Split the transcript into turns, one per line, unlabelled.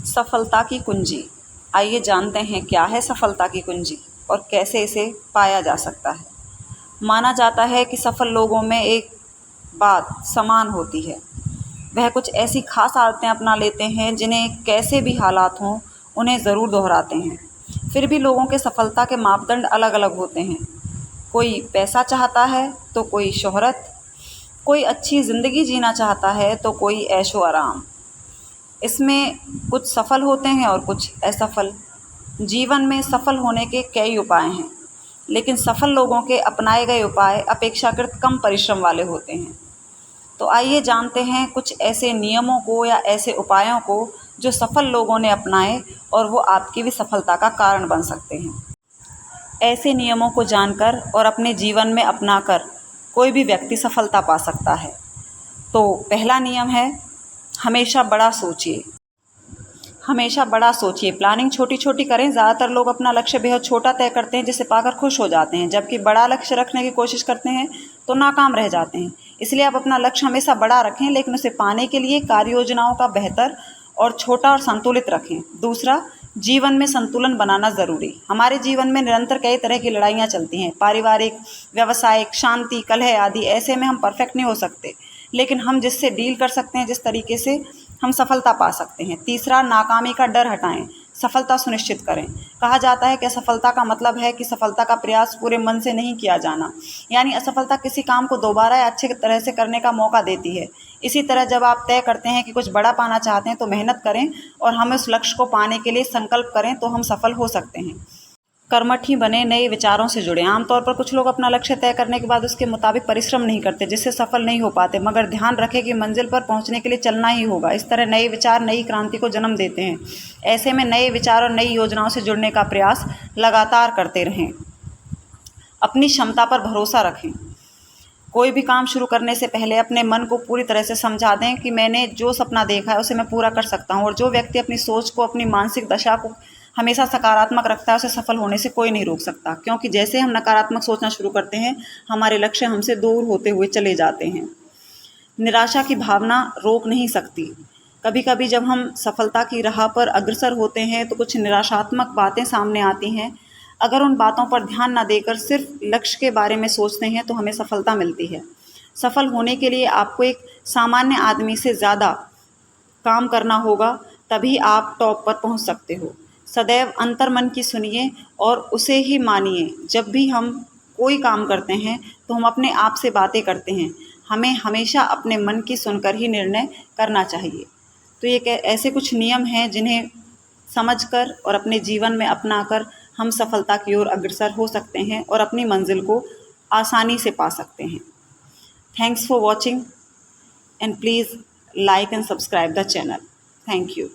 सफलता की कुंजी। आइए जानते हैं क्या है सफलता की कुंजी और कैसे इसे पाया जा सकता है। माना जाता है कि सफल लोगों में एक बात समान होती है। वह कुछ ऐसी खास आदतें अपना लेते हैं जिन्हें कैसे भी हालात हों उन्हें ज़रूर दोहराते हैं। फिर भी लोगों के सफलता के मापदंड अलग अलग होते हैं। कोई पैसा चाहता है तो कोई शोहरत, कोई अच्छी ज़िंदगी जीना चाहता है तो कोई ऐशो आराम। इसमें कुछ सफल होते हैं और कुछ असफल। जीवन में सफल होने के कई उपाय हैं, लेकिन सफल लोगों के अपनाए गए उपाय अपेक्षाकृत कम परिश्रम वाले होते हैं। तो आइए जानते हैं कुछ ऐसे नियमों को या ऐसे उपायों को जो सफल लोगों ने अपनाए और वो आपकी भी सफलता का कारण बन सकते हैं। ऐसे नियमों को जानकर और अपने जीवन में अपनाकर कोई भी व्यक्ति सफलता पा सकता है। तो पहला नियम है, हमेशा बड़ा सोचिए। हमेशा बड़ा सोचिए, प्लानिंग छोटी छोटी करें। ज़्यादातर लोग अपना लक्ष्य बेहद छोटा तय करते हैं जिसे पाकर खुश हो जाते हैं, जबकि बड़ा लक्ष्य रखने की कोशिश करते हैं तो नाकाम रह जाते हैं। इसलिए आप अपना लक्ष्य हमेशा बड़ा रखें, लेकिन उसे पाने के लिए कार्य योजनाओं का बेहतर और छोटा और संतुलित रखें। दूसरा, जीवन में संतुलन बनाना ज़रूरी। हमारे जीवन में निरंतर कई तरह की लड़ाइयाँ चलती हैं, पारिवारिक, व्यावसायिक, शांति, कलह आदि। ऐसे में हम परफेक्ट नहीं हो सकते, लेकिन हम जिससे डील कर सकते हैं, जिस तरीके से हम सफलता पा सकते हैं। तीसरा, नाकामी का डर हटाएं, सफलता सुनिश्चित करें। कहा जाता है कि असफलता का मतलब है कि सफलता का प्रयास पूरे मन से नहीं किया जाना, यानी असफलता किसी काम को दोबारा या अच्छे तरह से करने का मौका देती है। इसी तरह जब आप तय करते हैं कि कुछ बड़ा पाना चाहते हैं तो मेहनत करें और हम उस लक्ष्य को पाने के लिए संकल्प करें तो हम सफल हो सकते हैं। कर्मठी बने, नए विचारों से जुड़े। आमतौर पर कुछ लोग अपना लक्ष्य तय करने के बाद उसके मुताबिक परिश्रम नहीं करते, जिससे सफल नहीं हो पाते। मगर ध्यान रखें कि मंजिल पर पहुंचने के लिए चलना ही होगा। इस तरह नए विचार नई क्रांति को जन्म देते हैं। ऐसे में नए विचार और नई योजनाओं से जुड़ने का प्रयास लगातार करते रहें। अपनी क्षमता पर भरोसा रखें। कोई भी काम शुरू करने से पहले अपने मन को पूरी तरह से समझा दें कि मैंने जो सपना देखा है उसे मैं पूरा कर सकता हूँ। और जो व्यक्ति अपनी सोच को, अपनी मानसिक दशा को हमेशा सकारात्मक रखता है, उसे सफल होने से कोई नहीं रोक सकता, क्योंकि जैसे हम नकारात्मक सोचना शुरू करते हैं हमारे लक्ष्य हमसे दूर होते हुए चले जाते हैं। निराशा की भावना रोक नहीं सकती। कभी कभी जब हम सफलता की राह पर अग्रसर होते हैं तो कुछ निराशात्मक बातें सामने आती हैं। अगर उन बातों पर ध्यान न देकर सिर्फ लक्ष्य के बारे में सोचते हैं तो हमें सफलता मिलती है। सफल होने के लिए आपको एक सामान्य आदमी से ज़्यादा काम करना होगा, तभी आप टॉप पर पहुंच सकते हो। सदैव अंतर्मन की सुनिए और उसे ही मानिए। जब भी हम कोई काम करते हैं तो हम अपने आप से बातें करते हैं। हमें हमेशा अपने मन की सुनकर ही निर्णय करना चाहिए। तो ये ऐसे कुछ नियम हैं जिन्हें समझकर और अपने जीवन में अपनाकर हम सफलता की ओर अग्रसर हो सकते हैं और अपनी मंजिल को आसानी से पा सकते हैं। Thanks for watching and please like and subscribe the channel. Thank you.